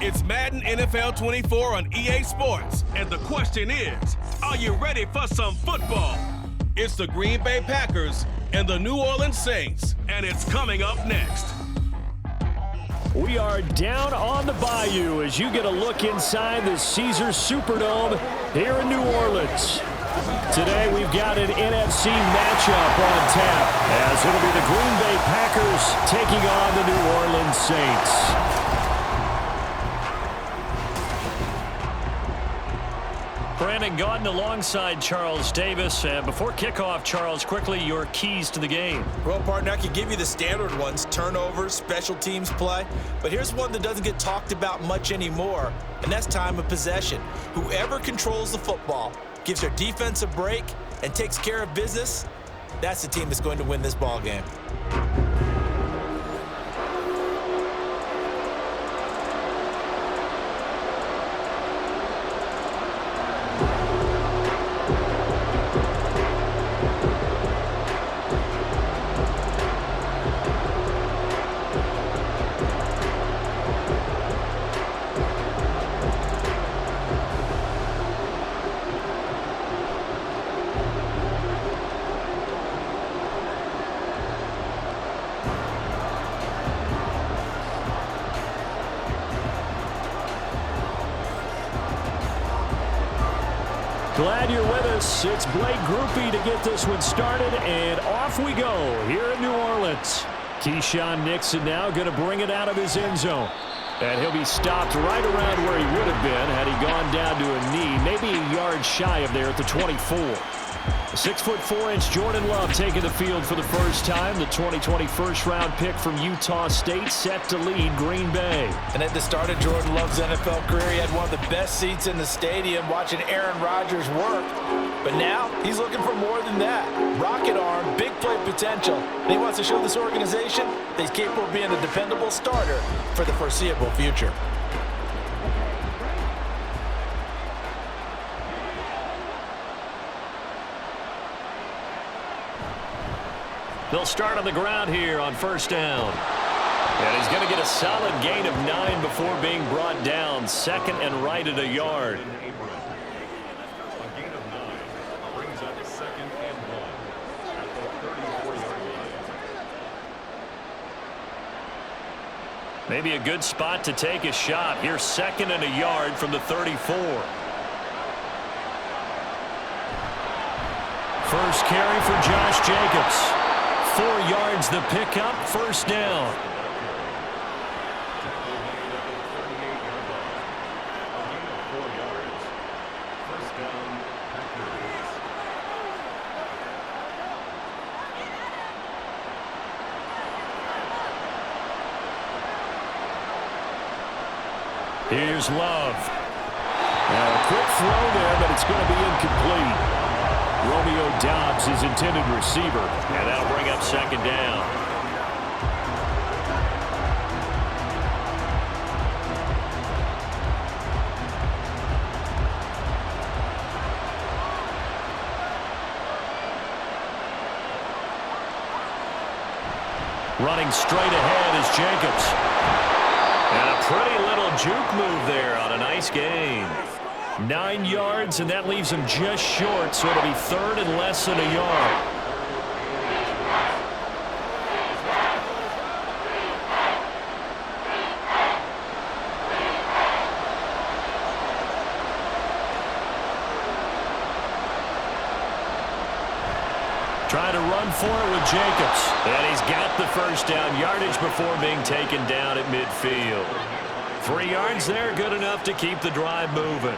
It's Madden NFL 24 on EA Sports. And the question is, are you ready for some football? It's the Green Bay Packers and the New Orleans Saints. And it's coming up next. We are down on the bayou as you get a look inside the Caesars Superdome here in New Orleans. Today we've got an NFC matchup on tap as it'll be the Green Bay Packers taking on the New Orleans Saints. Brandon Gaudin alongside Charles Davis. And before kickoff, Charles, quickly your keys to the game. Well, partner, I can give you the standard ones, turnovers, special teams play. But here's one that doesn't get talked about much anymore, and that's time of possession. Whoever controls the football, gives their defense a break, and takes care of business, that's the team that's going to win this ball game. Glad you're with us. It's Blake Groupie to get this one started, and off we go here in New Orleans. Keyshawn Nixon now going to bring it out of his end zone. And he'll be stopped right around where he would have been had he gone down to a knee, maybe a yard shy of there at the 24. 6'4" Jordan Love taking the field for the first time. The 2020 first-round pick from Utah State set to lead Green Bay. And at the start of Jordan Love's NFL career, he had one of the best seats in the stadium watching Aaron Rodgers work. But now he's looking for more than that. Rocket arm, big play potential. And he wants to show this organization that he's capable of being a dependable starter for the foreseeable future. They'll start on the ground here on first down. And he's going to get a solid gain of 9 before being brought down. Second and right at a yard. Maybe a good spot to take a shot. Here's second and a yard from the 34. First carry for Josh Jacobs. 4 yards the pickup, first down. Here's Love. Now a quick throw there, but it's going to be incomplete. Romeo Doubs, his intended receiver, and that'll bring up second down. Running straight ahead is Jacobs. And a pretty little juke move there on a nice gain. 9 yards, and that leaves him just short, so it'll be third and less than a yard. Trying to run for it with Jacobs. And he's got the first down, yardage before being taken down at midfield. 3 yards there, good enough to keep the drive moving.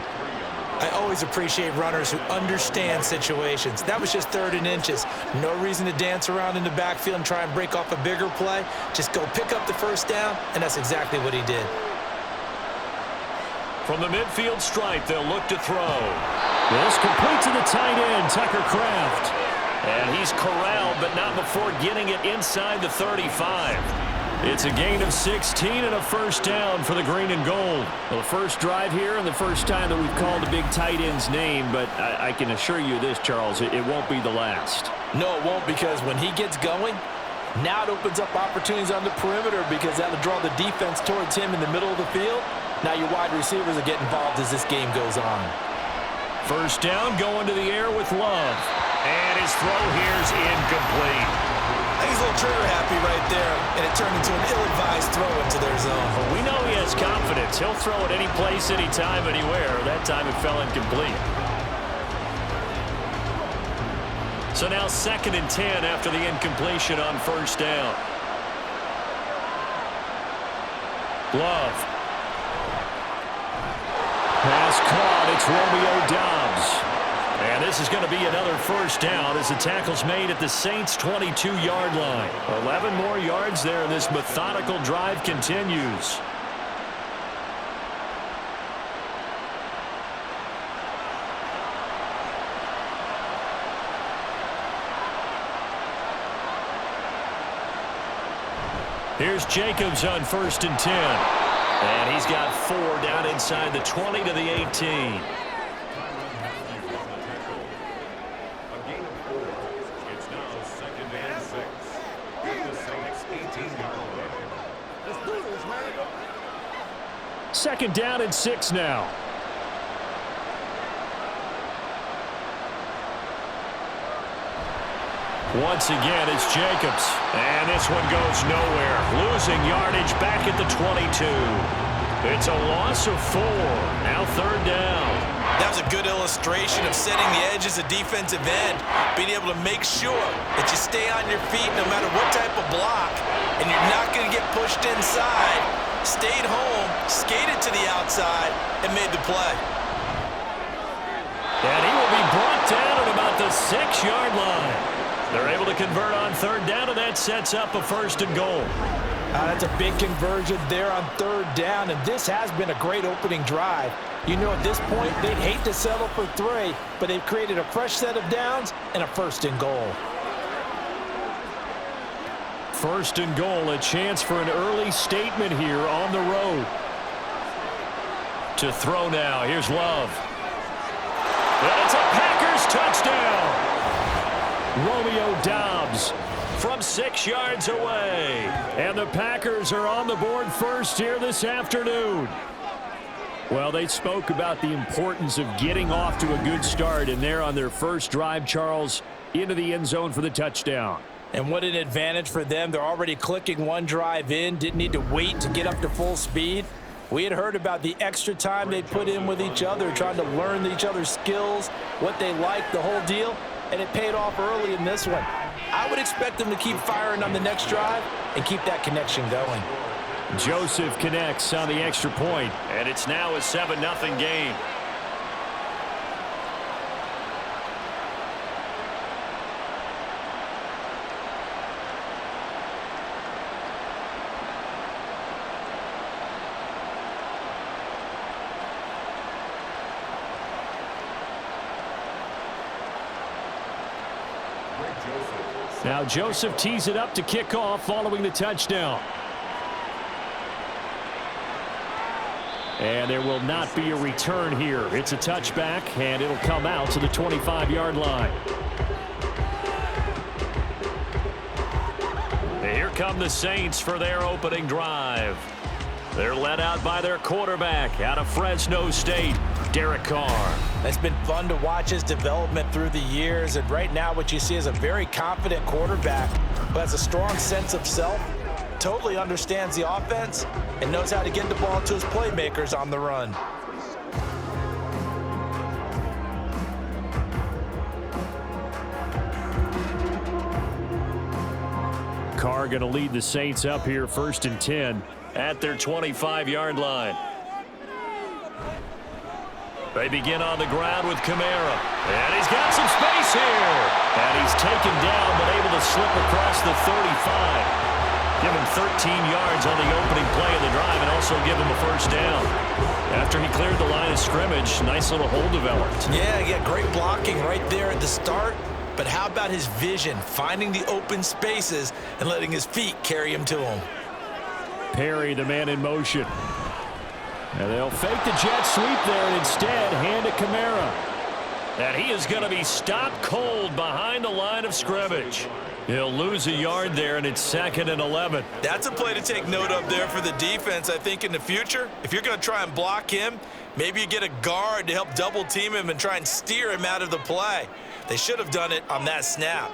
I always appreciate runners who understand situations. That was just third and inches. No reason to dance around in the backfield and try and break off a bigger play. Just go pick up the first down, and that's exactly what he did. From the midfield stripe, they'll look to throw. This complete to the tight end, Tucker Kraft. And he's corralled, but not before getting it inside the 35. It's a gain of 16 and a first down for the green and gold. Well, the first drive here and the first time that we've called a big tight end's name, but I can assure you this, Charles, it won't be the last. No, it won't, because when he gets going, now it opens up opportunities on the perimeter because that'll draw the defense towards him in the middle of the field. Now your wide receivers will get involved as this game goes on. First down, going to the air with Love. And his throw here's incomplete. I think he's a little trigger happy right there, and it turned into an ill-advised throw into their zone. Well, we know he has confidence. He'll throw it any place, anytime, anywhere. That time it fell incomplete. So now 2nd and 10 after the incompletion on first down. Love. Pass caught. It's Romeo Doubs. And this is going to be another first down as the tackle's made at the Saints' 22-yard line. 11 more yards there, and this methodical drive continues. Here's Jacobs on 1st and 10. And he's got 4 down inside the 20 to the 18. Second down and 6 now. Once again, it's Jacobs. And this one goes nowhere. Losing yardage back at the 22. It's a loss of 4. Now 3rd down. That was a good illustration of setting the edge as a defensive end, being able to make sure that you stay on your feet no matter what type of block, and you're not going to get pushed inside. Stayed home, skated to the outside, and made the play. And he will be brought down at about the 6-yard line. They're able to convert on 3rd down, and that sets up a 1st and goal. That's a big conversion there on 3rd down, and this has been a great opening drive. You know, at this point, they'd hate to settle for 3, but they've created a fresh set of downs and a 1st and goal. 1st and goal, a chance for an early statement here on the road. To throw now, here's Love. And it's a Packers touchdown. Romeo Doubs from 6 yards away. And the Packers are on the board first here this afternoon. Well, they spoke about the importance of getting off to a good start, and they're on their first drive, Charles, into the end zone for the touchdown. And what an advantage for them. They're already clicking one drive in, didn't need to wait to get up to full speed. We had heard about the extra time they put in with each other, trying to learn each other's skills, what they like, the whole deal, and it paid off early in this one. I would expect them to keep firing on the next drive and keep that connection going. Joseph connects on the extra point, and it's now a 7-0 game. Now Joseph tees it up to kick off following the touchdown. And there will not be a return here. It's a touchback, and it'll come out to the 25-yard line. Here come the Saints for their opening drive. They're led out by their quarterback out of Fresno State, Derek Carr. It's been fun to watch his development through the years, and right now what you see is a very confident quarterback who has a strong sense of self, totally understands the offense, and knows how to get the ball to his playmakers on the run. Carr going to lead the Saints up here 1st and 10 at their 25-yard line. They begin on the ground with Kamara. And he's got some space here. And he's taken down but able to slip across the 35. Give him 13 yards on the opening play of the drive and also give him a first down. After he cleared the line of scrimmage, nice little hole developed. Yeah, great blocking right there at the start. But how about his vision, finding the open spaces and letting his feet carry him to him? Perry, the man in motion. And they'll fake the jet sweep there and instead hand it Kamara. And he is going to be stopped cold behind the line of scrimmage. He'll lose a yard there, and it's 2nd and 11. That's a play to take note of there for the defense, I think, in the future. If you're going to try and block him, maybe you get a guard to help double-team him and try and steer him out of the play. They should have done it on that snap.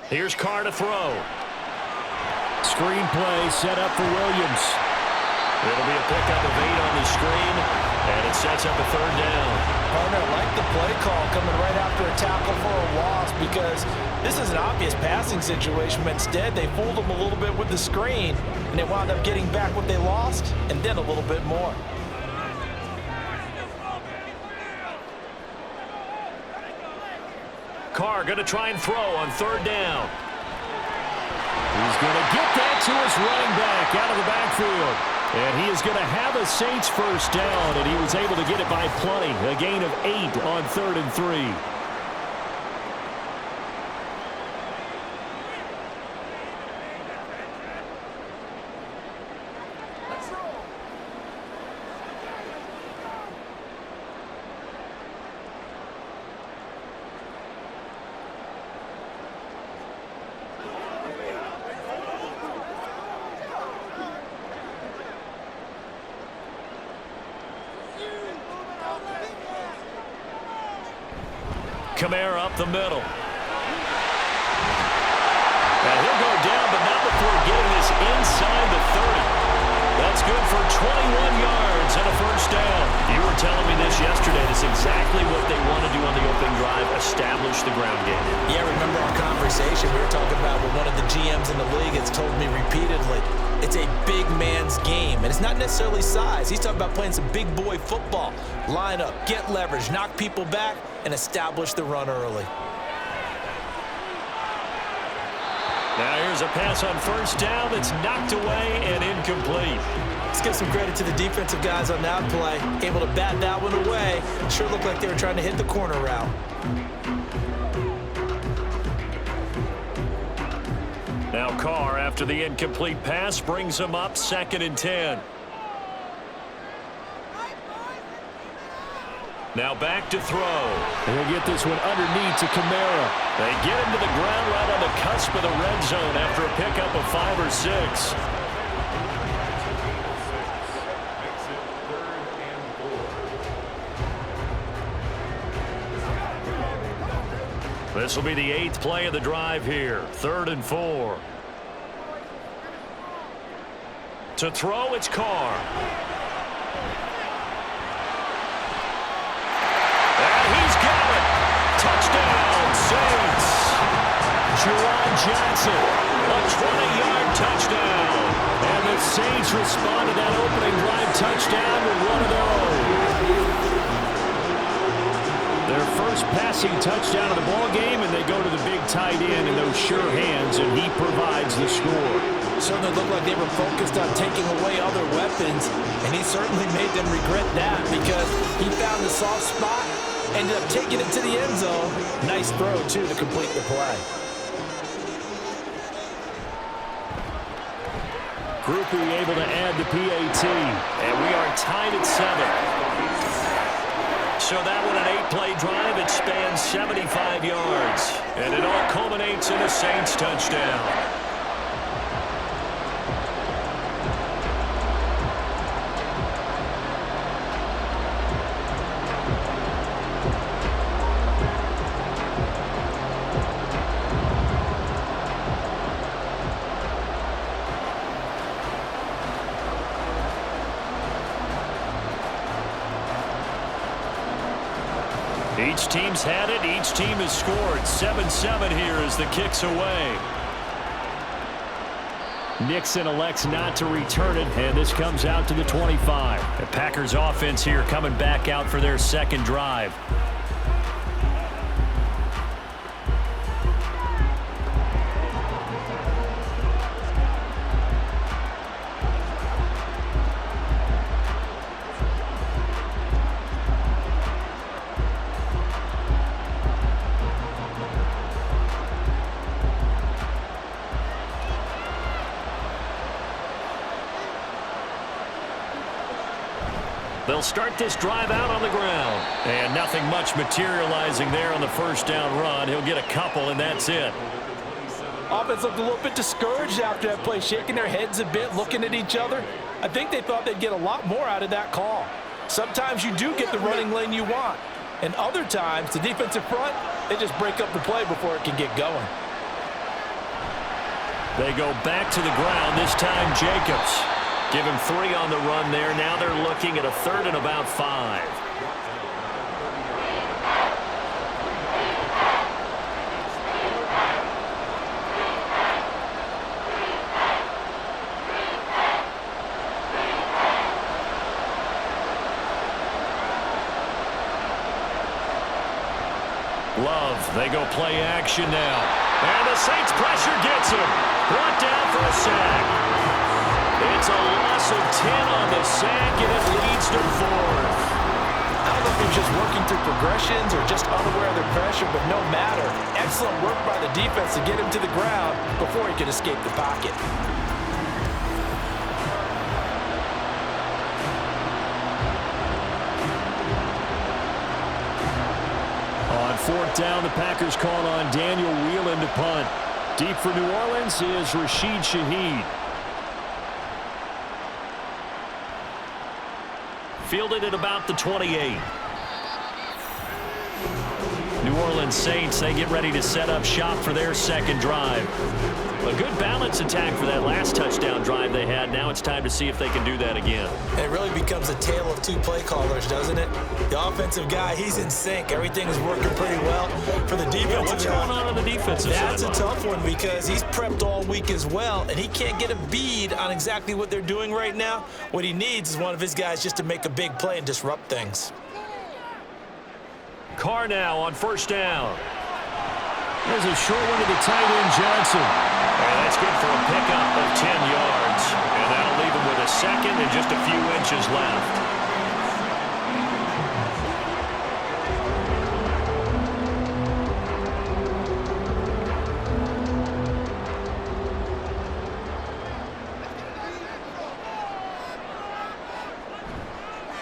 Here's Carr to throw. Screen play set up for Williams. It'll be a pickup of 8 on the screen, and it sets up a 3rd down. Partner, I like the play call coming right after a tackle for a loss because this is an obvious passing situation, but instead they fooled them a little bit with the screen, and they wound up getting back what they lost and then a little bit more. Carr going to try and throw on 3rd down. He's going to get that to his running back out of the backfield. And he is going to have a Saints 1st down, and he was able to get it by plenty. A gain of 8 on 3rd and 3. Kamara up the middle. And he'll go down, but not before getting this inside the 30. That's good for 21 yards and a 1st down. You were telling me this yesterday. That's exactly what they want to do on the opening drive, establish the ground game. Yeah, remember our conversation we were talking about with one of the GMs in the league has told me repeatedly, it's a big man's game, and it's not necessarily size. He's talking about playing some big boy football. Line up, get leverage, knock people back, and establish the run early. Now here's a pass on 1st down that's knocked away and incomplete. Let's give some credit to the defensive guys on that play. Able to bat that one away. Sure looked like they were trying to hit the corner route. Now Carr, after the incomplete pass, brings him up 2nd and 10. Now back to throw. He'll get this one underneath to Kamara. They get him to the ground right on the cusp of the red zone after a pickup of 5 or 6. This will be the 8th play of the drive here. 3rd and 4. To throw, it's Carr. And he's got it. Touchdown, Saints. Juwan Johnson, a 20-yard touchdown. And the Saints respond to that opening drive touchdown with one of their own. Their first passing touchdown of the ball game, and they go to the big tight end in those sure hands, and he provides the score. Certainly looked like they were focused on taking away other weapons, and he certainly made them regret that because he found the soft spot, ended up taking it to the end zone. Nice throw, too, to complete the play. Groupie able to add the PAT, and we are tied at 7. So that one, an 8-play drive. It spans 75 yards. And it all culminates in a Saints touchdown. Each team's had it. Each team has scored. 7-7 here as the kick's away. Nixon elects not to return it, and this comes out to the 25. The Packers offense here coming back out for their 2nd drive. They'll They'll start this drive out on the ground. And nothing much materializing there on the first down run. He'll get a couple, and that's it. Offense looked a little bit discouraged after that play, shaking their heads a bit, looking at each other. I think they thought they'd get a lot more out of that call. Sometimes you do get the running lane you want. And other times, the defensive front, they just break up the play before it can get going. They go back to the ground, this time Jacobs. Give him 3 on the run there. Now they're looking at a 3rd and about 5. Love, they go play action now. And the Saints pressure gets him. Brought down for a sack. It's a loss of 10 on the sack, and it leads to 4th. I don't know if he was just working through progressions or just unaware of the pressure, but no matter. Excellent work by the defense to get him to the ground before he could escape the pocket. On 4th down, the Packers call on Daniel Whelan to punt. Deep for New Orleans is Rashid Shaheed. Fielded at about the 28. New Orleans Saints, they get ready to set up shop for their second drive. A good balance attack for that last touchdown drive they had. Now it's time to see if they can do that again. It really becomes a tale of 2 play callers, doesn't it? The offensive guy, he's in sync. Everything is working pretty well. For the defensive guy, what's going on the defensive side? That's a tough one because he's prepped all week as well, and he can't get a bead on exactly what they're doing right now. What he needs is one of his guys just to make a big play and disrupt things. Carr now on 1st down. There's a short one to the tight end, Johnson. And that's good for a pickup of 10 yards. And that'll leave him with a second and just a few inches left.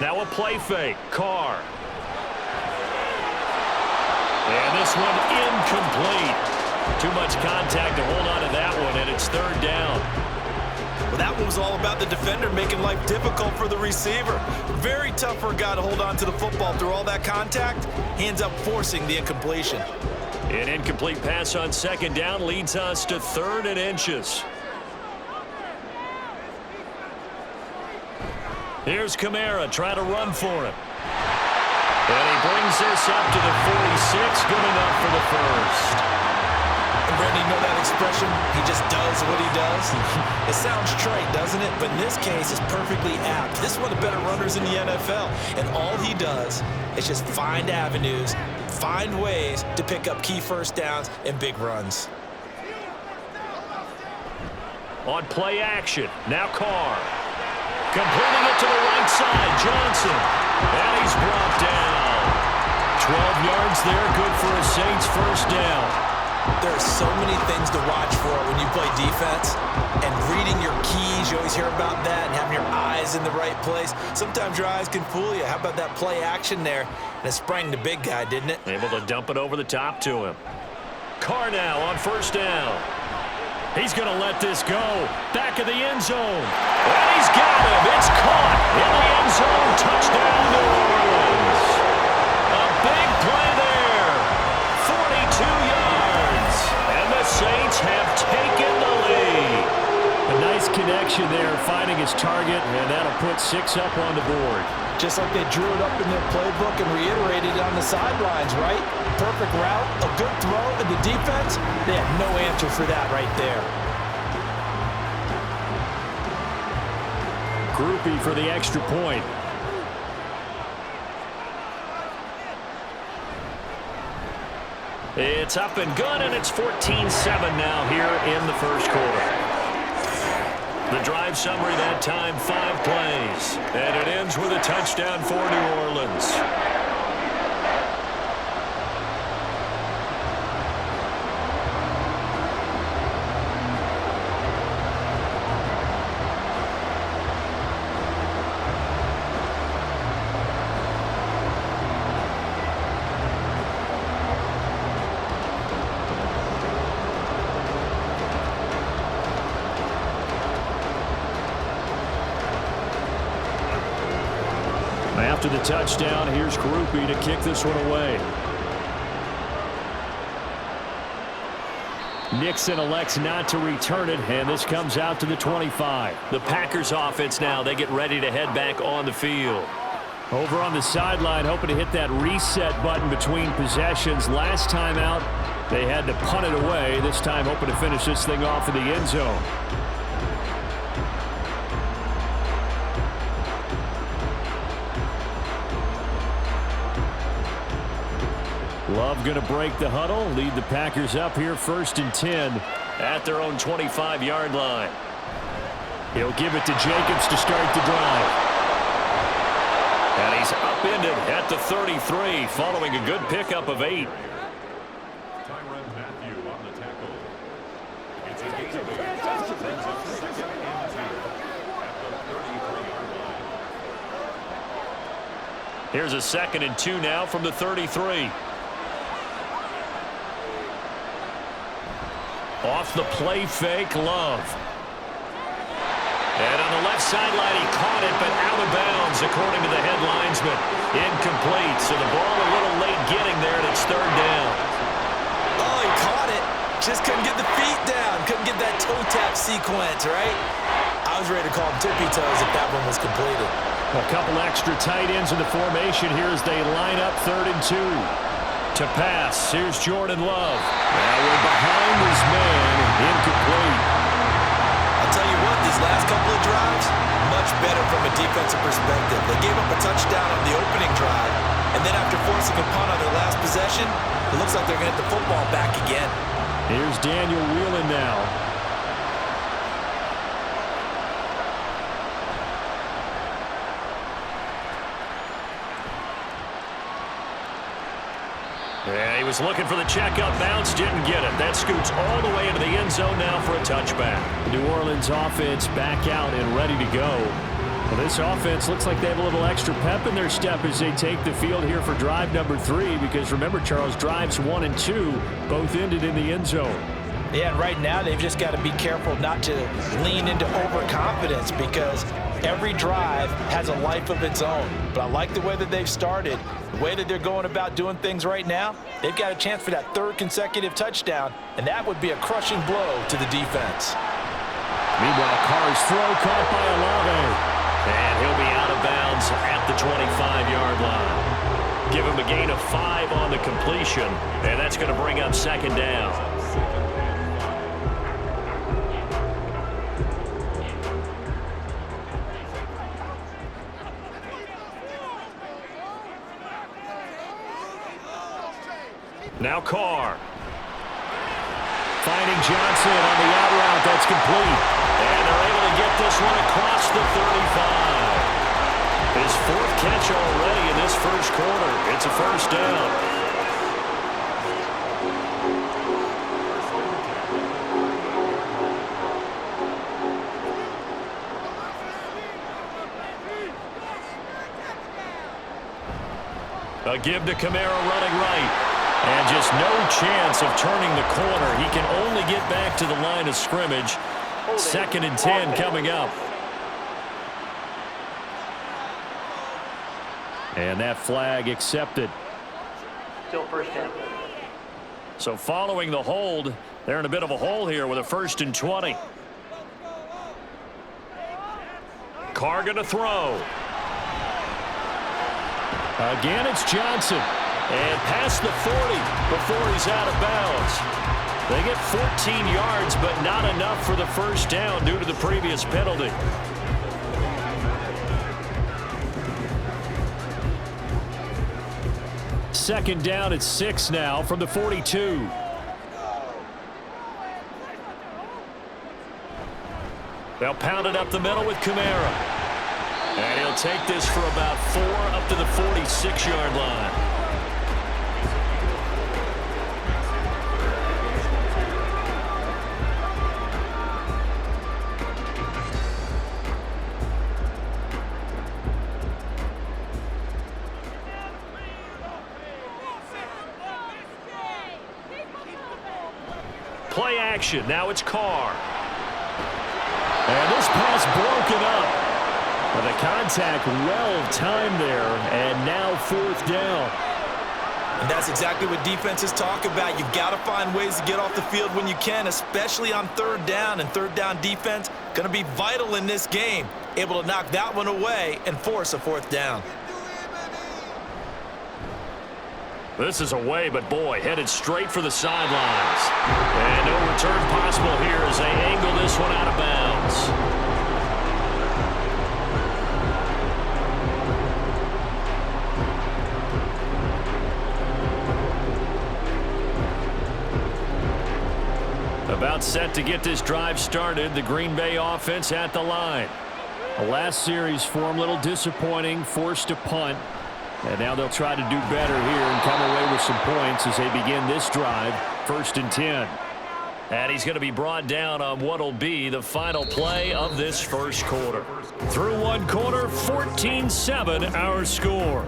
Now a play fake. Carr. And this one incomplete. Too much contact to hold on to that one, and it's 3rd down. Well, that one was all about the defender making life difficult for the receiver. Very tough for a guy to hold on to the football through all that contact. He ends up forcing the incompletion. An incomplete pass on 2nd down leads us to 3rd and inches. Here's Kamara trying to run for him. And he brings this up to the 46, good enough for the first. And Brandon, you know that expression, he just does what he does? It sounds trite, doesn't it? But in this case, it's perfectly apt. This is one of the better runners in the NFL. And all he does is just find avenues, find ways to pick up key first downs and big runs. On play action, now Carr. Completing it to the right side, Johnson. And he's brought down. 12 yards there, good for a Saints first down. There are so many things to watch for when you play defense. And reading your keys, you always hear about that, and having your eyes in the right place. Sometimes your eyes can fool you. How about that play action there? And it sprang the big guy, didn't it? Able to dump it over the top to him. Carr now on 1st down. He's going to let this go. Back of the end zone. And he's got him. It's caught in the end zone. Touchdown, New Orleans. A big play there. 42 yards. And the Saints have taken the lead. A nice connection there, finding his target, and that'll put 6 up on the board. Just like they drew it up in their playbook and reiterated it on the sidelines, right? Perfect route, a good throw, and the defense, they have no answer for that right there. Groupie for the extra point. It's up and good, and it's 14-7 now here in the first quarter. The drive summary that time, 5 plays. And it ends with a touchdown for New Orleans. After the touchdown, here's Grupe to kick this one away. Nixon elects not to return it, and this comes out to the 25. The Packers offense now, they get ready to head back on the field. Over on the sideline, hoping to hit that reset button between possessions. Last time out, they had to punt it away. This time hoping to finish this thing off in the end zone. Love going to break the huddle, lead the Packers up here 1st and 10 at their own 25-yard line. He'll give it to Jacobs to start the drive. And he's upended at the 33 following a good pickup of 8. Here's a 2nd and 2 now from the 33. Off the play fake, Love. And on the left sideline, he caught it, but out of bounds, according to the head linesman. Incomplete, so the ball a little late getting there, and it's 3rd down. Oh, he caught it. Just couldn't get the feet down. Couldn't get that toe tap sequence, right? I was ready to call him tippy toes if that one was completed. A couple extra tight ends in the formation here as they line up 3rd and 2. To pass, here's Jordan Love. Now we're behind this man, incomplete. I'll tell you what, these last couple of drives, much better from a defensive perspective. They gave up a touchdown on the opening drive, and then after forcing a punt on their last possession, it looks like they're going to get the football back again. Here's Daniel Whelan now. Yeah, he was looking for the checkup bounce, didn't get it. That scoots all the way into the end zone now for a touchback. The New Orleans offense back out and ready to go. Well, this offense looks like they have a little extra pep in their step as they take the field here for drive number 3, because remember, Charles, drives 1 and 2 both ended in the end zone. Yeah, and right now they've just got to be careful not to lean into overconfidence, because every drive has a life of its own. But I like the way that they've started, the way that they're going about doing things right now. They've got a chance for that 3rd consecutive touchdown, and that would be a crushing blow to the defense. Meanwhile, Carr's throw caught by Olave. And he'll be out of bounds at the 25-yard line. Give him a gain of 5 on the completion, and that's going to bring up 2nd down. Now Carr. Finding Johnson on the out route. That's complete. And they're able to get this one across the 35. His 4th catch already in this 1st quarter. It's a 1st down. A give to Kamara running right. And just no chance of turning the corner. He can only get back to the line of scrimmage. 2nd and 10 coming up. And that flag accepted. Still 1st down. So following the hold, they're in a bit of a hole here with a 1st and 20. Carr going to throw. Again, it's Johnson. And past the 40 before he's out of bounds. They get 14 yards, but not enough for the 1st down due to the previous penalty. Second down at 6 now from the 42. They'll pound it up the middle with Kamara. And he'll take this for about 4 up to the 46-yard line. Play action. Now it's Carr. And this pass broken up. Well, the contact well-timed there, and now 4th down. And that's exactly what defenses talk about. You've got to find ways to get off the field when you can, especially on 3rd down. And 3rd down defense going to be vital in this game. Able to knock that one away and force a 4th down. This is away, but boy, headed straight for the sidelines. And no return possible here as they angle this one out of bounds. About set to get this drive started. The Green Bay offense at the line. The last series for them, a little disappointing, forced to punt. And now they'll try to do better here and come away with some points as they begin this drive. 1st and 10. And he's going to be brought down on what will be the final play of this first quarter. Through one quarter, 14-7 our score.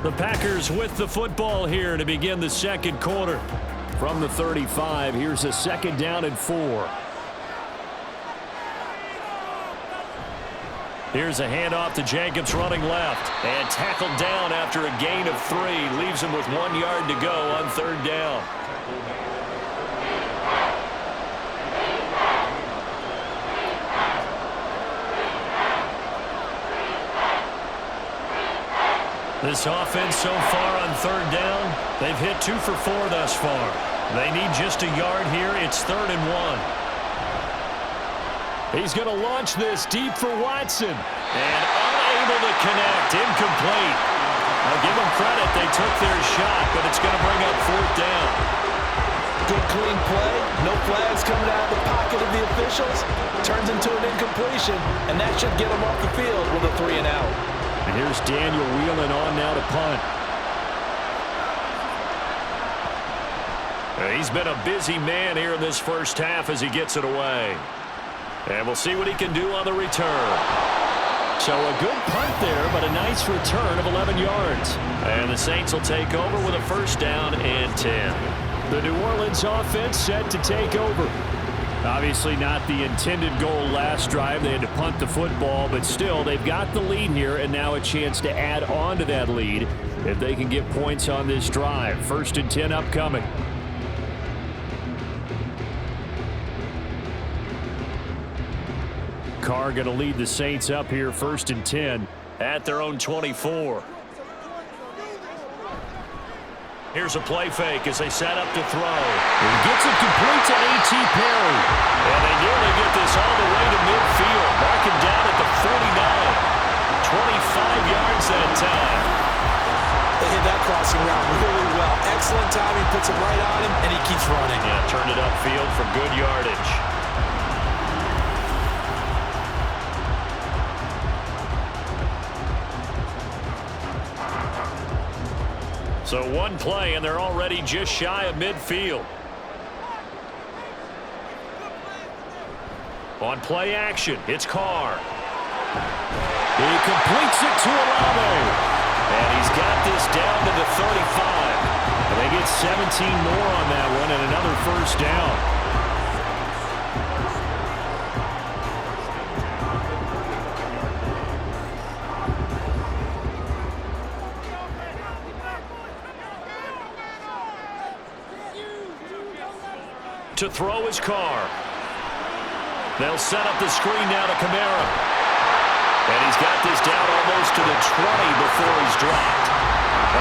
The Packers with the football here to begin the second quarter. From the 35, here's a 2nd down and 4. Here's a handoff to Jacobs running left. And tackled down after a gain of 3. Leaves him with 1 yard to go on 3rd down. This offense so far on 3rd down, they've hit 2 for 4 thus far. They need just a yard here. It's 3rd and 1. He's going to launch this deep for Watson. And unable to connect. Incomplete. I'll give them credit. They took their shot, but it's going to bring up 4th down. Good clean play. No flags coming out of the pocket of the officials. Turns into an incompletion, and that should get them off the field with a 3 and out. And here's Daniel wheeling on now to punt. He's been a busy man here in this first half as he gets it away. And we'll see what he can do on the return. So a good punt there, but a nice return of 11 yards. And the Saints will take over with a 1st down and 10. The New Orleans offense set to take over. Obviously not the intended goal last drive. They had to punt the football, but still they've got the lead here and now a chance to add on to that lead if they can get points on this drive. 1st and 10 upcoming. Carr going to lead the Saints up here 1st and 10 at their own 24. Here's a play fake as they set up to throw. He gets it complete to A.T. Perry. And they nearly get this all the way to midfield. Marking down at the 49. 25 yards that time. They hit that crossing route really well. Excellent timing, puts it right on him, and he keeps running. Yeah, turned it upfield for good yardage. So one play, and they're already just shy of midfield. On play action, it's Carr. He completes it to Olave. And he's got this down to the 35. And they get 17 more on that one and another 1st down. To throw his Carr. They'll set up the screen now to Kamara. And he's got this down almost to the 20 before he's dropped.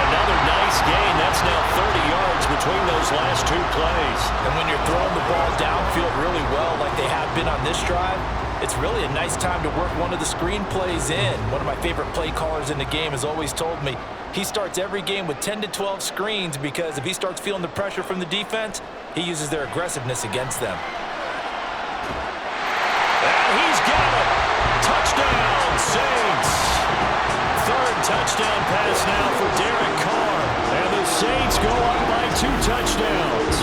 Another nice gain. That's now 30 yards between those last 2 plays. And when you're throwing the ball downfield really well like they have been on this drive, it's really a nice time to work one of the screen plays in. One of my favorite play callers in the game has always told me he starts every game with 10 to 12 screens because if he starts feeling the pressure from the defense, he uses their aggressiveness against them. And he's got it. Touchdown, Saints. 3rd touchdown pass now for Derek Carr. And the Saints go up by 2 touchdowns.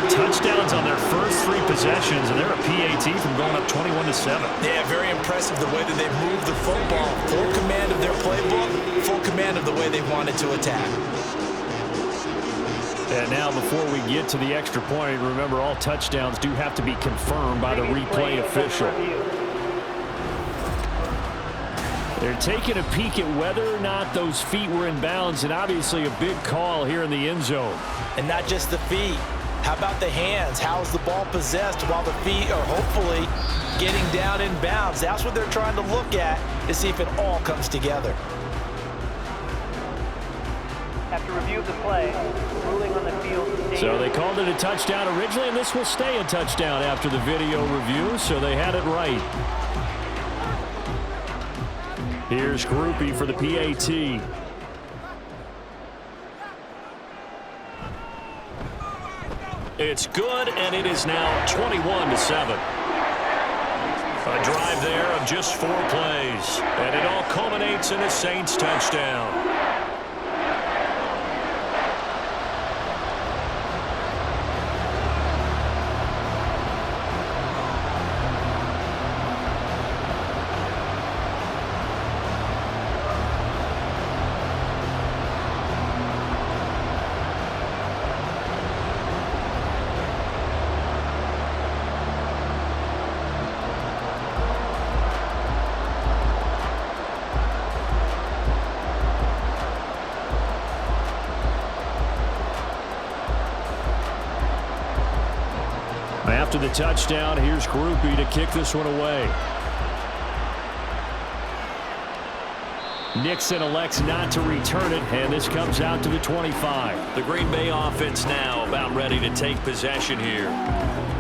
Touchdowns on their first 3 possessions, and they're a PAT from going up 21-7. Yeah, very impressive the way that they moved the football. Full command of their playbook, full command of the way they wanted to attack. And now before we get to the extra point, remember all touchdowns do have to be confirmed by the replay official. They're taking a peek at whether or not those feet were in bounds, and obviously a big call here in the end zone. And not just the feet. How about the hands? How is the ball possessed while the feet are hopefully getting down in bounds? That's what they're trying to look at to see if it all comes together. After review of the play, ruling on the field. So they called it a touchdown originally, and this will stay a touchdown after the video review, so they had it right. Here's Groupie for the PAT. It's good, and it is now 21-7. A drive there of just 4 plays, and it all culminates in a Saints touchdown. After the touchdown, here's Groupie to kick this one away. Nixon elects not to return it, and this comes out to the 25. The Green Bay offense now about ready to take possession here.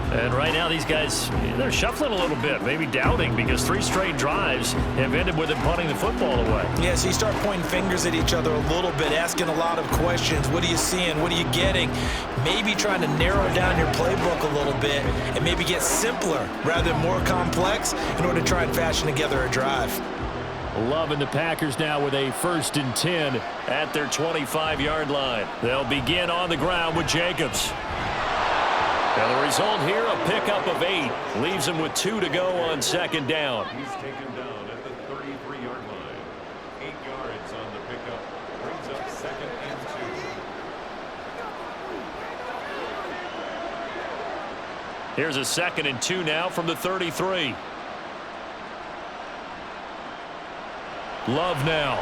And right now these guys, they're shuffling a little bit, maybe doubting, because 3 straight drives have ended with them punting the football away. Yeah, so you start pointing fingers at each other a little bit, asking a lot of questions. What are you seeing? What are you getting? Maybe trying to narrow down your playbook a little bit and maybe get simpler rather than more complex in order to try and fashion together a drive. Loving the Packers now with a 1st and 10 at their 25-yard line. They'll begin on the ground with Jacobs. Now the result here, a pickup of 8. Leaves him with 2 to go on 2nd down. He's taken down at the 33-yard line. 8 yards on the pickup. Brings up 2nd and 2. Here's a 2nd and 2 now from the 33. Love now.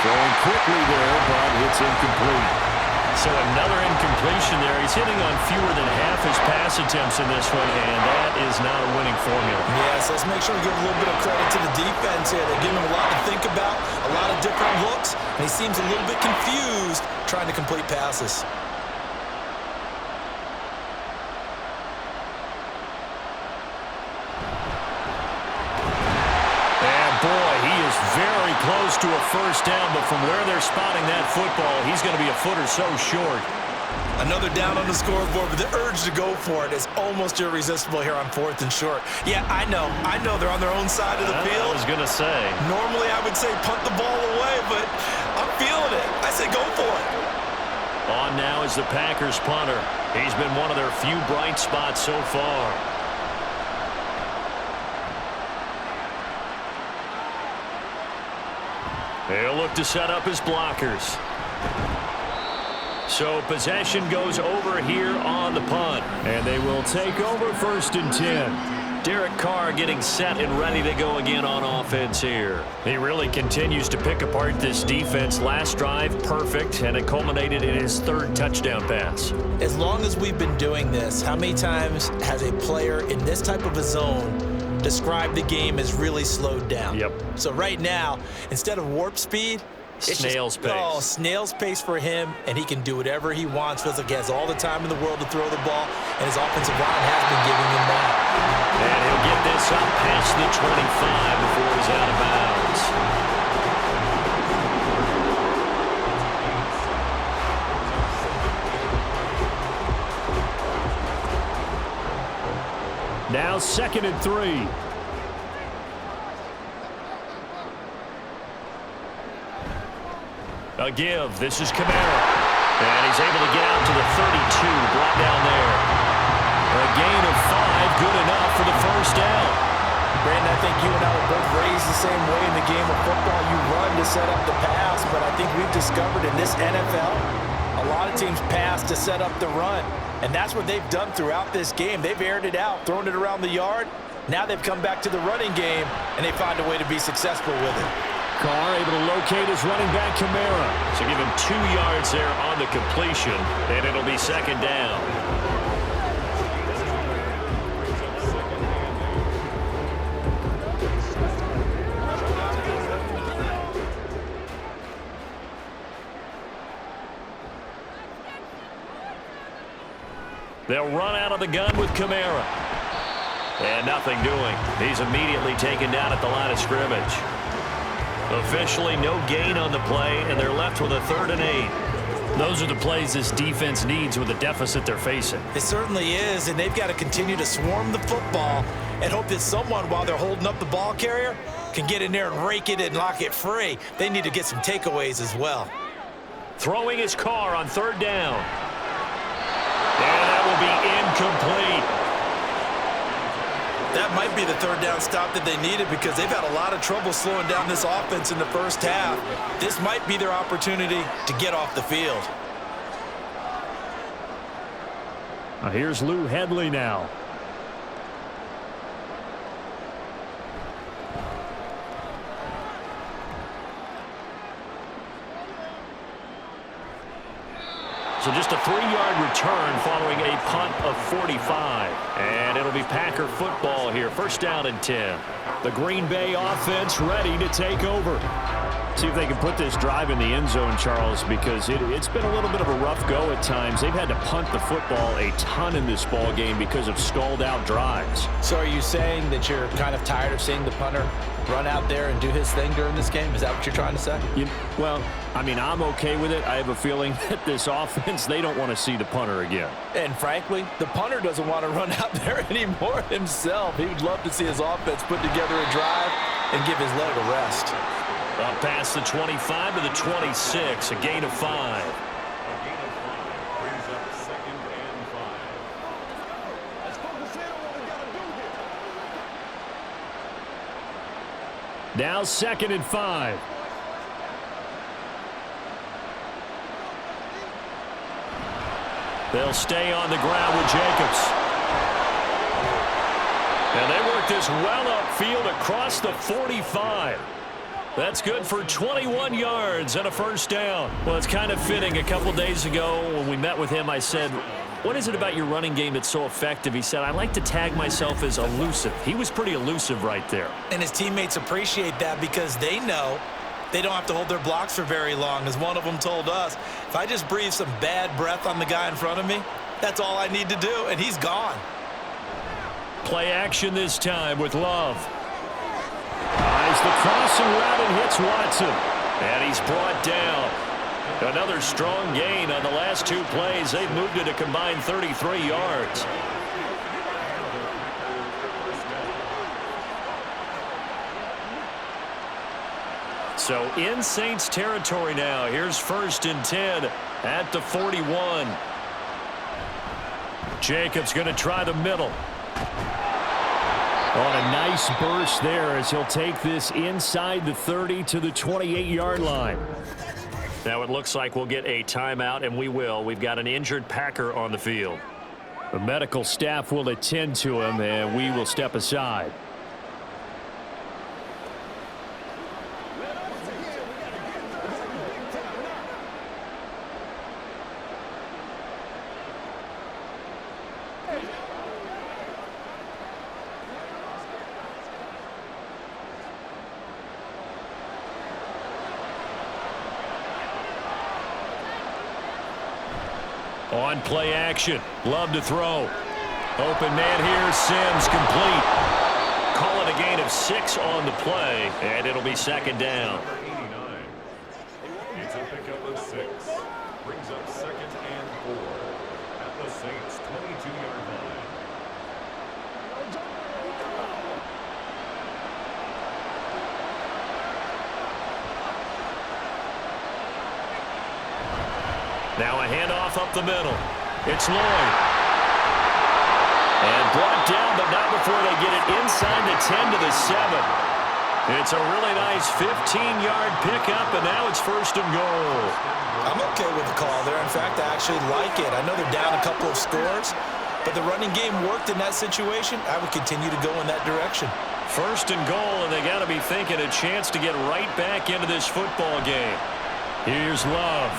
Throwing quickly there, but it's incomplete. So another incompletion there. He's hitting on fewer than half his pass attempts in this one, and that is not a winning formula. Yes, let's make sure we give a little bit of credit to the defense here. They're giving him a lot to think about, a lot of different looks, and he seems a little bit confused trying to complete passes. Boy, he is very close to a 1st down, but from where they're spotting that football, he's going to be a foot or so short. Another down on the scoreboard, but the urge to go for it is almost irresistible here on 4th and short. Yeah, I know they're on their own side of the field. I was going to say. Normally I would say punt the ball away, but I'm feeling it. I say go for it. On now is the Packers punter. He's been one of their few bright spots so far. He'll look to set up his blockers. So possession goes over here on the punt. And they will take over 1st and 10. Derek Carr getting set and ready to go again on offense here. He really continues to pick apart this defense. Last drive, perfect, and it culminated in his 3rd touchdown pass. As long as we've been doing this, how many times has a player in this type of a zone described the game as really slowed down? Yep. So right now, instead of warp speed, it's snail's pace. Oh, snail's pace for him, and he can do whatever he wants. Feels like he has all the time in the world to throw the ball, and his offensive line has been giving him that. And he'll get this up past the 25 before he's out of bounds. Now 2nd and 3. A give. This is Kamara. And he's able to get out to the 32. Brought down there. A gain of 5. Good enough for the 1st down. Brandon, I think you and I were both raised the same way in the game of football. You run to set up the pass, but I think we've discovered in this NFL, A lot of teams pass to set up the run, and that's what they've done throughout this game. They've aired it out, thrown it around the yard. Now they've come back to the running game, and they find a way to be successful with it. Carr able to locate his running back, Kamara. So give him 2 yards there on the completion, and it'll be second down. They'll run out of the gun with Kamara. And nothing doing. He's immediately taken down at the line of scrimmage. Officially no gain on the play, and they're left with a 3rd and 8. Those are the plays this defense needs with the deficit they're facing. It certainly is, and they've got to continue to swarm the football and hope that someone, while they're holding up the ball carrier, can get in there and rake it and lock it free. They need to get some takeaways as well. Throwing his Carr on 3rd down. And that will be incomplete. That might be the 3rd down stop that they needed because they've had a lot of trouble slowing down this offense in the first half. This might be their opportunity to get off the field. Here's Lou Hedley now. So just a 3-yard return following a punt of 45. And it'll be Packer football here. 1st down and 10. The Green Bay offense ready to take over. See if they can put this drive in the end zone, Charles, because it's been a little bit of a rough go at times. They've had to punt the football a ton in this ball game because of stalled out drives. So are you saying that you're kind of tired of seeing the punter run out there and do his thing during this game? Is that what you're trying to say? Well, I mean, I'm okay with it. I have a feeling that this offense, they don't want to see the punter again. And frankly, the punter doesn't want to run out there anymore himself. He would love to see his offense put together a drive and give his leg a rest. Up past the 25 to the 26, a gain of 5. A gain of 5 brings up 2nd and 5. Now 2nd and 5. They'll stay on the ground with Jacobs. And they work this well upfield across the 45. That's good for 21 yards and a 1st down. Well, it's kind of fitting. A couple days ago when we met with him, I said, what is it about your running game that's so effective? He said, I like to tag myself as elusive. He was pretty elusive right there. And his teammates appreciate that because they know they don't have to hold their blocks for very long. As one of them told us, if I just breathe some bad breath on the guy in front of me, that's all I need to do, and he's gone. Play action this time with Love. Eyes the crossing route and hits Watson. And he's brought down. Another strong gain on the last 2 plays. They've moved it a combined 33 yards. So in Saints territory now. Here's 1st and 10 at the 41. Jacobs going to try the middle. On a nice burst there as he'll take this inside the 30 to the 28-yard line. Now it looks like we'll get a timeout, and we will. We've got an injured Packer on the field. The medical staff will attend to him, and we will step aside. On play action. Love to throw. Open man here. Sims complete. Call it a gain of 6 on the play, and it'll be 2nd down. 89. It's a pickup of 6. Brings up 2nd and 4 at the Saints' 22-yard line. Now a handoff up the middle. It's Lloyd. And brought down, but not before they get it inside the 10 to the 7. It's a really nice 15-yard pickup, and now it's 1st and goal. I'm okay with the call there. In fact, I actually like it. I know they're down a couple of scores, but the running game worked in that situation. I would continue to go in that direction. 1st and goal, and they got to be thinking a chance to get right back into this football game. Here's Love.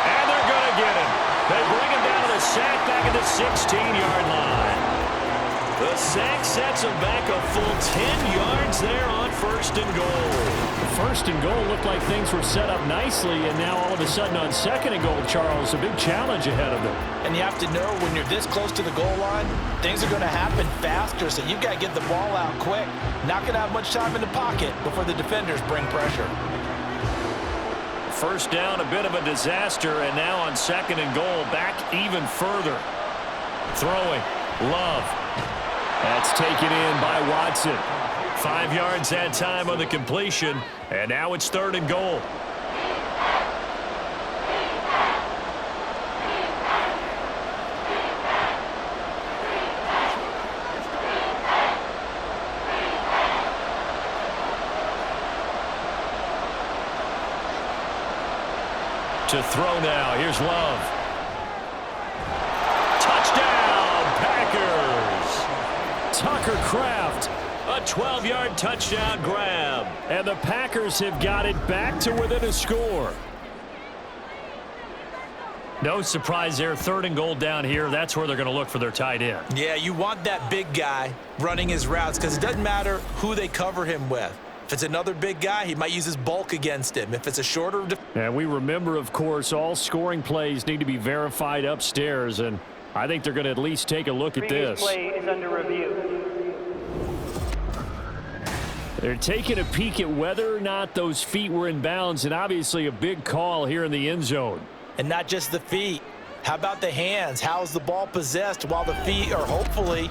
And they're going to get him. They bring him down to the sack back at the 16-yard line. The sack sets him back a full 10 yards there on 1st and goal. 1st and goal looked like things were set up nicely, and now all of a sudden on 2nd and goal, Charles, a big challenge ahead of them. And you have to know when you're this close to the goal line, things are going to happen faster, so you've got to get the ball out quick. Not going to have much time in the pocket before the defenders bring pressure. 1st down, a bit of a disaster, and now on 2nd and goal, back even further. Throwing, Love. That's taken in by Watson. 5 yards that time on the completion, and now it's 3rd and goal. To throw now, here's Love. Touchdown, Packers! Tucker Kraft. A 12-yard touchdown grab. And the Packers have got it back to within a score. No surprise there. 3rd and goal down here. That's where they're going to look for their tight end. Yeah, you want that big guy running his routes because it doesn't matter who they cover him with. If it's another big guy, he might use his bulk against him. If it's a shorter... And we remember, of course, all scoring plays need to be verified upstairs, and I think they're going to at least take a look at this. Play is under review. They're taking a peek at whether or not those feet were in bounds, and obviously a big call here in the end zone. And not just the feet. How about the hands? How is the ball possessed while the feet are hopefully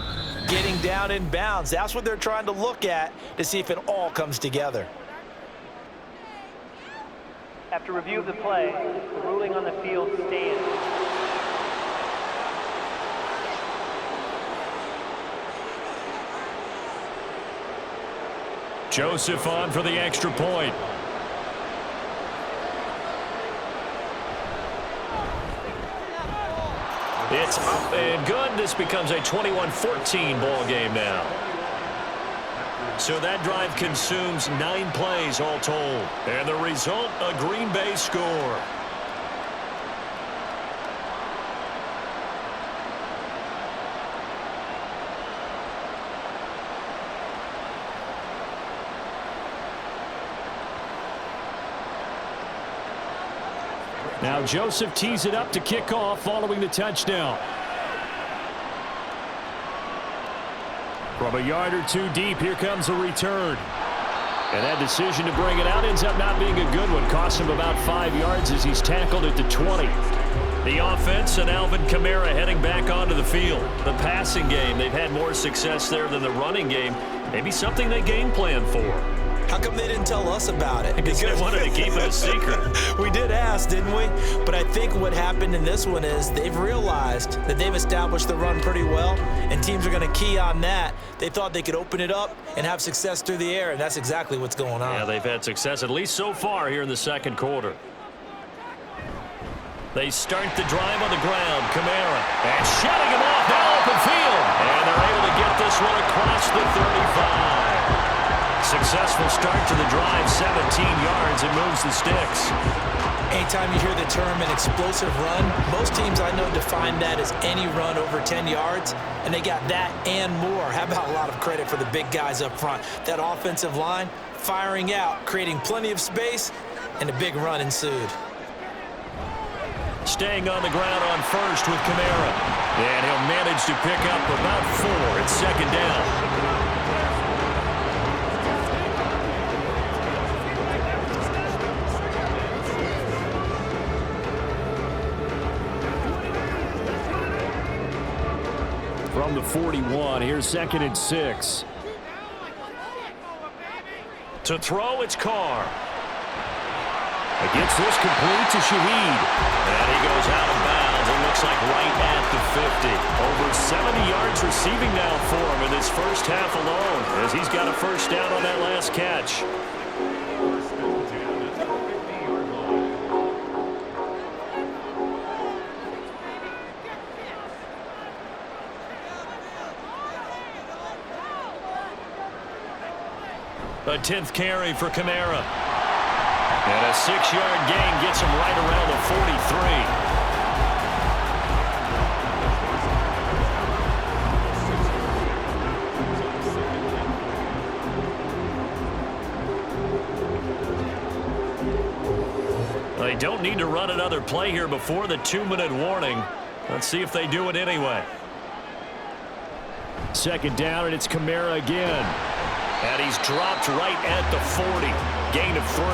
getting down in bounds? That's what they're trying to look at to see if it all comes together. After review of the play, the ruling on the field stands. Joseph on for the extra point. It's up and good. This becomes a 21-14 ball game now. So that drive consumes 9 plays all told. And the result, a Green Bay score. Now Joseph tees it up to kick off following the touchdown. From a yard or two deep, here comes a return. And that decision to bring it out ends up not being a good one. Costs him about 5 yards as he's tackled at the 20. The offense and Alvin Kamara heading back onto the field. The passing game, they've had more success there than the running game. Maybe something they game plan for. How come they didn't tell us about it? Because they wanted to keep it a secret. We did ask, didn't we? But I think what happened in this one is they've realized that they've established the run pretty well, and teams are going to key on that. They thought they could open it up and have success through the air, and that's exactly what's going on. Yeah, they've had success, at least so far here in the second quarter. They start the drive on the ground. Kamara. And shutting him off now open field. And they're able to get this one across the 35. Successful start to the drive, 17 yards, and moves the sticks. Anytime you hear the term an explosive run, most teams I know define that as any run over 10 yards, and they got that and more. How about a lot of credit for the big guys up front? That offensive line firing out, creating plenty of space, and a big run ensued. Staying on the ground on first with Kamara. And he'll manage to pick up about 4. It's second down. From the 41, here's 2nd and 6. To throw, it's Carr. Gets this complete to Shaheed. And he goes out of bounds downs. It looks like right at the 50. Over 70 yards receiving now for him in this first half alone, as he's got a first down on that last catch. First and 10 at the 50-yard line. A 10th carry for Kamara. And a 6-yard gain gets him right around the 43. They don't need to run another play here before the 2-minute warning. Let's see if they do it anyway. Second down, and it's Kamara again. And he's dropped right at the 40. Gain of 3.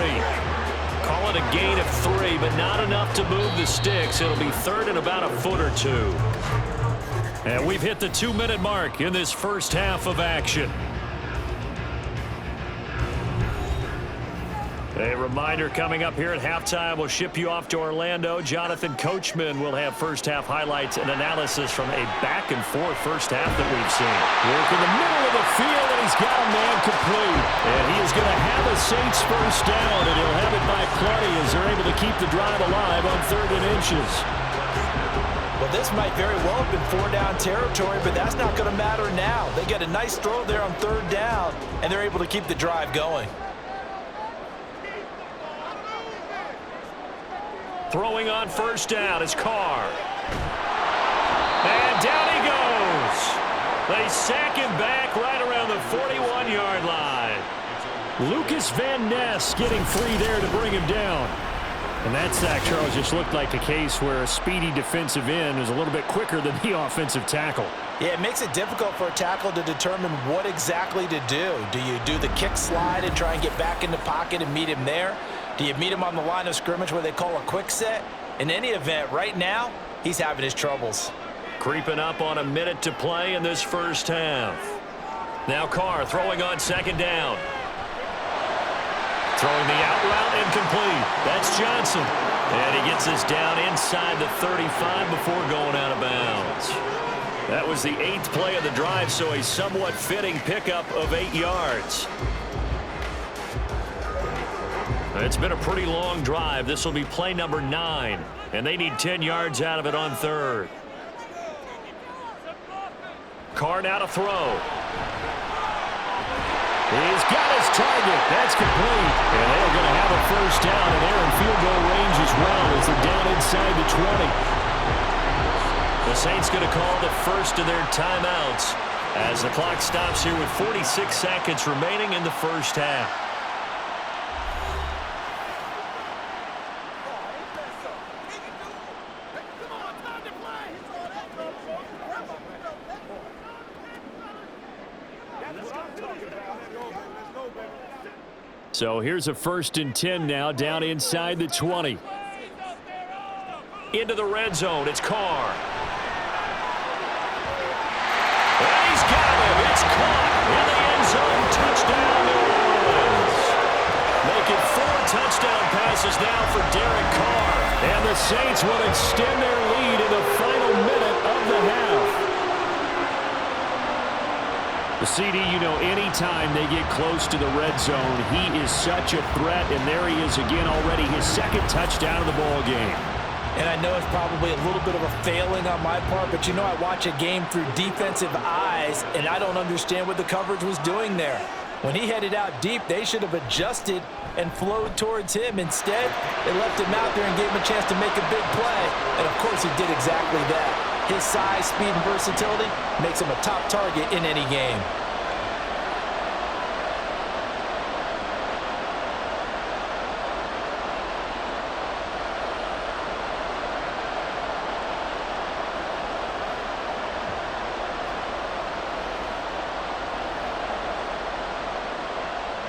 Call it a gain of 3, but not enough to move the sticks. It'll be third and about a foot or two. And we've hit the 2-minute mark in this first half of action. A reminder coming up here at halftime. We'll ship you off to Orlando. Jonathan Coachman will have first-half highlights and analysis from a back-and-forth first half that we've seen. Work in the middle of the field, and he's got a man complete. And he is going to have a Saints first down, and he'll have it by plenty as they're able to keep the drive alive on 3rd and inches. Well, this might very well have been 4-down territory, but that's not going to matter now. They get a nice throw there on 3rd down, and they're able to keep the drive going. Throwing on first down is Carr. And down he goes. They sack him back right around the 41-yard line. Lucas Van Ness getting free there to bring him down. And that sack, Charles, just looked like a case where a speedy defensive end is a little bit quicker than the offensive tackle. Yeah, it makes it difficult for a tackle to determine what exactly to do. Do you do the kick slide and try and get back in the pocket and meet him there? Do you meet him on the line of scrimmage where they call a quick set? In any event, right now, he's having his troubles. Creeping up on a minute to play in this first half. Now Carr throwing on second down. Throwing the out route incomplete. That's Johnson. And he gets us down inside the 35 before going out of bounds. That was the 8th play of the drive, so a somewhat fitting pickup of 8 yards. It's been a pretty long drive. This will be play number 9, and they need 10 yards out of it on 3rd. Carr now to throw. He's got his target. That's complete. And they're going to have a first down, and they're in field goal range as well as they're down inside the 20. The Saints going to call the first of their timeouts as the clock stops here with 46 seconds remaining in the first half. So here's a 1st and 10 now down inside the 20. Into the red zone. It's Carr. And he's got him. It's caught in the end zone. Touchdown, New Orleans. Making 4 touchdown passes now for Derek Carr. And the Saints will extend their lead in the final minute of the half. The CD, you know, anytime they get close to the red zone, he is such a threat, and there he is again already, his 2nd touchdown of the ball game. And I know it's probably a little bit of a failing on my part, but you know I watch a game through defensive eyes, and I don't understand what the coverage was doing there. When he headed out deep, they should have adjusted and flowed towards him. Instead, they left him out there and gave him a chance to make a big play, and of course he did exactly that. His size, speed, and versatility makes him a top target in any game.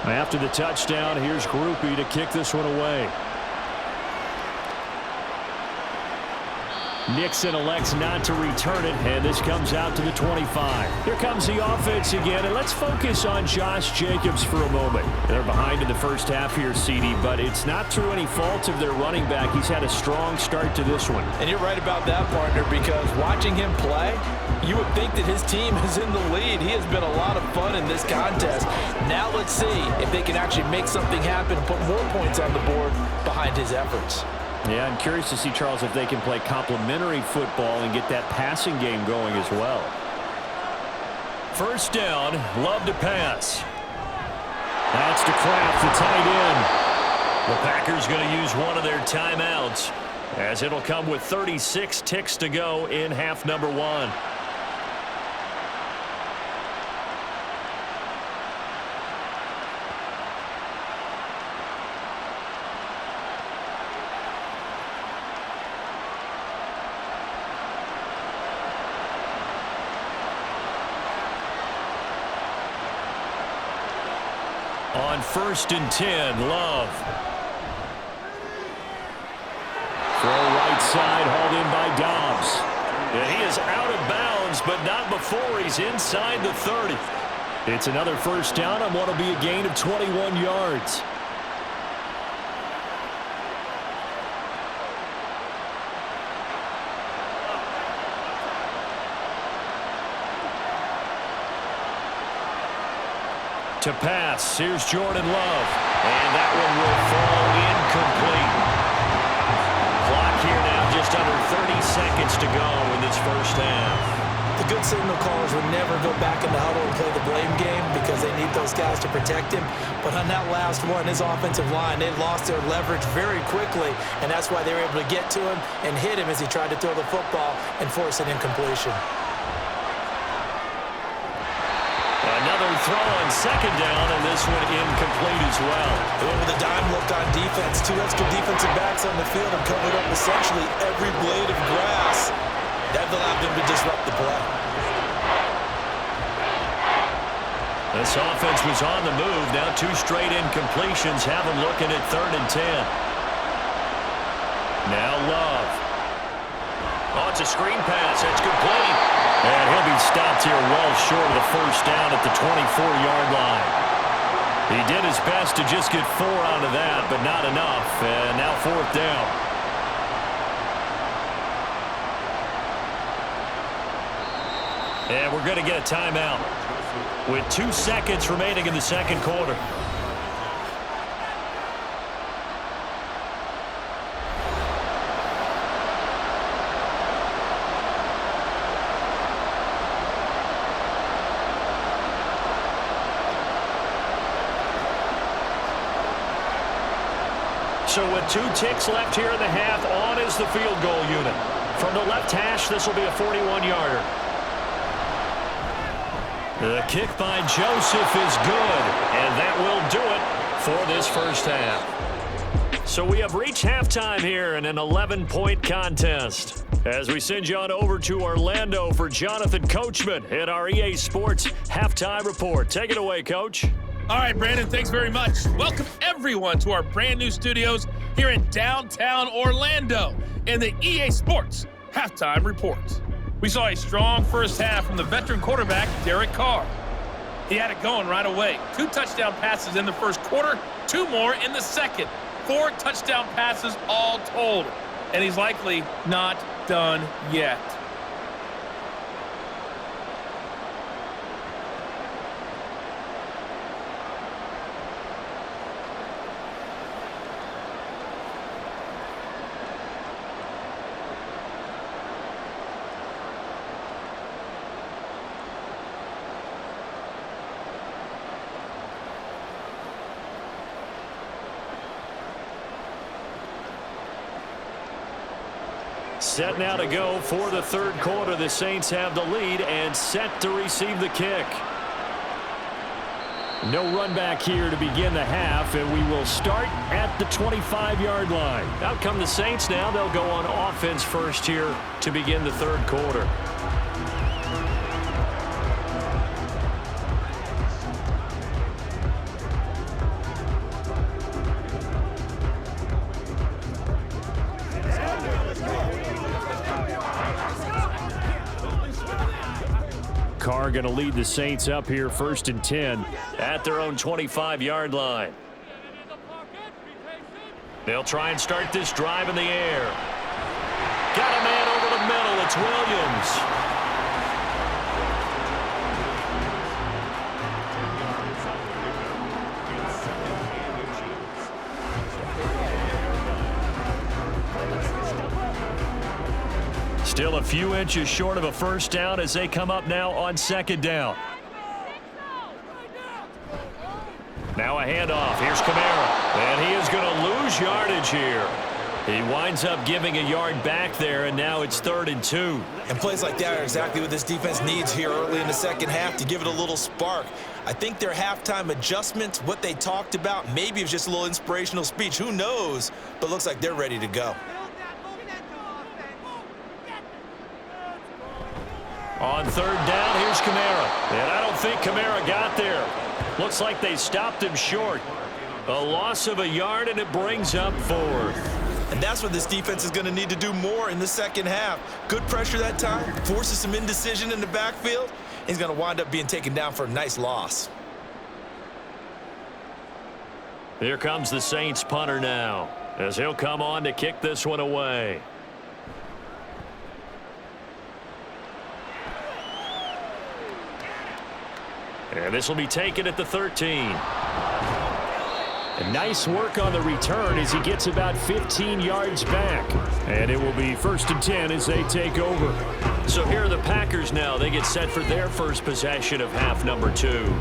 After the touchdown, here's Groupie to kick this one away. Nixon elects not to return it, and this comes out to the 25. Here comes the offense again, and let's focus on Josh Jacobs for a moment. They're behind in the first half here, CD, but it's not through any fault of their running back. He's had a strong start to this one. And you're right about that, partner, because watching him play, you would think that his team is in the lead. He has been a lot of fun in this contest. Now let's see if they can actually make something happen and put more points on the board behind his efforts. Yeah, I'm curious to see, Charles, if they can play complementary football and get that passing game going as well. First down, Love to pass. That's to Kraft, the tight end. The Packers going to use one of their timeouts, as it'll come with 36 ticks to go in half number 1. On 1st and 10, Love. Throw right side, hauled in by Dobbs. And he is out of bounds, but not before he's inside the 30. It's another first down on what will be a gain of 21 yards. To pass, here's Jordan Love. And that one will fall incomplete. Clock here now, just under 30 seconds to go in this first half. The good signal callers would never go back in the huddle and play the blame game because they need those guys to protect him. But on that last one, his offensive line, they lost their leverage very quickly, and that's why they were able to get to him and hit him as he tried to throw the football and force an incompletion. Another throw on second down, and this one incomplete as well. They went with a dime look on defense. 2 extra defensive backs on the field and covered up essentially every blade of grass. That allowed them to disrupt the play. This offense was on the move. Now 2 straight incompletions have them looking at 3rd and 10. Now Love. Oh, it's a screen pass. That's complete. And he'll be stopped here well short of the first down at the 24-yard line. He did his best to just get 4 out of that, but not enough. And now 4th down. And we're going to get a timeout with 2 seconds remaining in the second quarter. So with 2 ticks left here in the half, on is the field goal unit. From the left hash, this will be a 41-yarder. The kick by Joseph is good, and that will do it for this first half. So we have reached halftime here in an 11-point contest. As we send you on over to Orlando for Jonathan Coachman at our EA Sports Halftime Report. Take it away, Coach. All right, Brandon, thanks very much. Welcome, everyone, to our brand new studios here in downtown Orlando in the EA Sports Halftime Report. We saw a strong first half from the veteran quarterback, Derek Carr. He had it going right away. 2 touchdown passes in the first quarter, 2 more in the second. 4 touchdown passes all told. And he's likely not done yet. Set now to go for the third quarter. The Saints have the lead and set to receive the kick. No run back here to begin the half, and we will start at the 25-yard line. Out come the Saints now. They'll go on offense first here to begin the third quarter. Carr going to lead the Saints up here 1st and 10. At their own 25-yard line. They'll try and start this drive in the air. Got a man over the middle. It's Williams. Still a few inches short of a first down as they come up now on 2nd down. Now a handoff. Here's Kamara. And he is going to lose yardage here. He winds up giving a yard back there, and now it's 3rd and 2. And plays like that are exactly what this defense needs here early in the second half to give it a little spark. I think their halftime adjustments, what they talked about, maybe it was just a little inspirational speech. Who knows? But looks like they're ready to go. On 3rd down, here's Kamara. And I don't think Kamara got there. Looks like they stopped him short. A loss of a yard, and it brings up 4th. And that's what this defense is going to need to do more in the second half. Good pressure that time, forces some indecision in the backfield. He's going to wind up being taken down for a nice loss. Here comes the Saints punter now, as he'll come on to kick this one away. And this will be taken at the 13. And nice work on the return as he gets about 15 yards back. And it will be 1st and 10 as they take over. So here are the Packers now. They get set for their first possession of half number 2.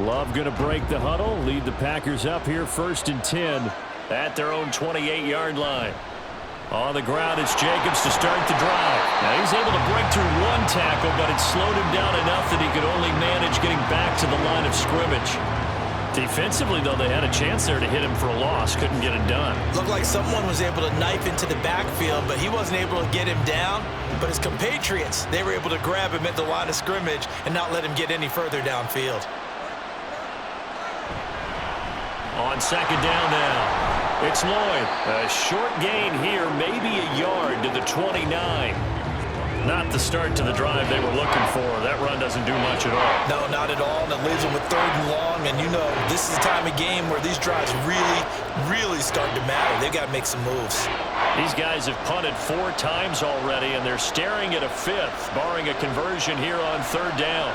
Love going to break the huddle, lead the Packers up here 1st and 10. At their own 28-yard line. On the ground, it's Jacobs to start the drive. Now he's able to break through one tackle, but it slowed him down enough that he could only manage getting back to the line of scrimmage. Defensively, though, they had a chance there to hit him for a loss. Couldn't get it done. Looked like someone was able to knife into the backfield, but he wasn't able to get him down. But his compatriots, they were able to grab him at the line of scrimmage and not let him get any further downfield. On 2nd down now, it's Lloyd. A short gain here, maybe a yard to the 29. Not the start to the drive they were looking for. That run doesn't do much at all. No, not at all, and it leaves them with 3rd and long. And you know, this is the time of game where these drives really start to matter. They've got to make some moves. These guys have punted 4 times already, and they're staring at a 5th, barring a conversion here on 3rd down.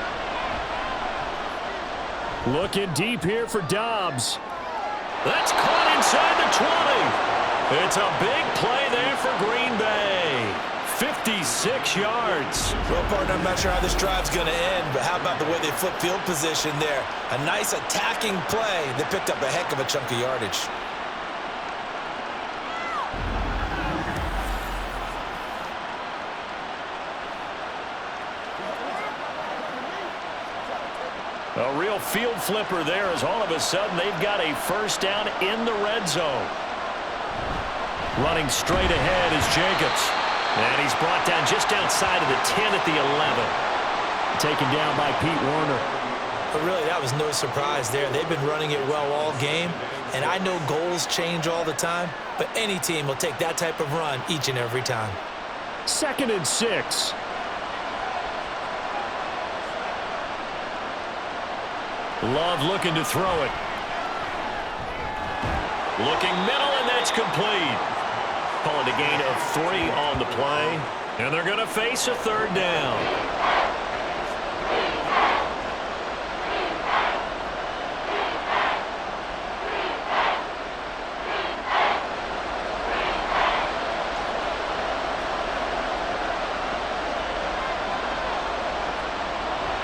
Looking deep here for Dobbs. That's caught inside the 20. It's a big play there for Green Bay. 56 yards. Well, partner, I'm not sure how this drive's going to end, but how about the way they flip field position there? A nice attacking play that picked up a heck of a chunk of yardage. A real field flipper there as all of a sudden they've got a first down in the red zone. Running straight ahead is Jacobs. And he's brought down just outside of the 10 at the 11. Taken down by Pete Werner. But really, that was no surprise there. They've been running it well all game. And I know goals change all the time, but any team will take that type of run each and every time. 2nd and 6. Love looking to throw it. Looking middle, and that's complete. Call it a gain of 3 on the play. And they're going to face a 3rd down.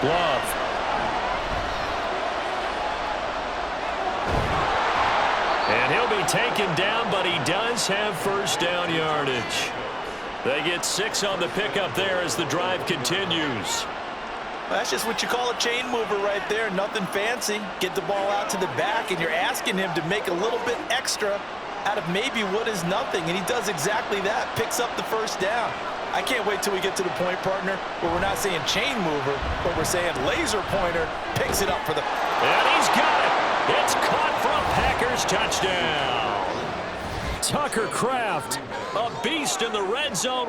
Love. And he'll be taken down, but he does have first down yardage. They get 6 on the pickup there as the drive continues. Well, that's just what you call a chain mover right there. Nothing fancy. Get the ball out to the back, and you're asking him to make a little bit extra out of maybe what is nothing, and he does exactly that. Picks up the first down. I can't wait till we get to the point, partner, where we're not saying chain mover, but we're saying laser pointer picks it up for the... And he's got it. It's caught for a Packers touchdown. Tucker Kraft, a beast in the red zone.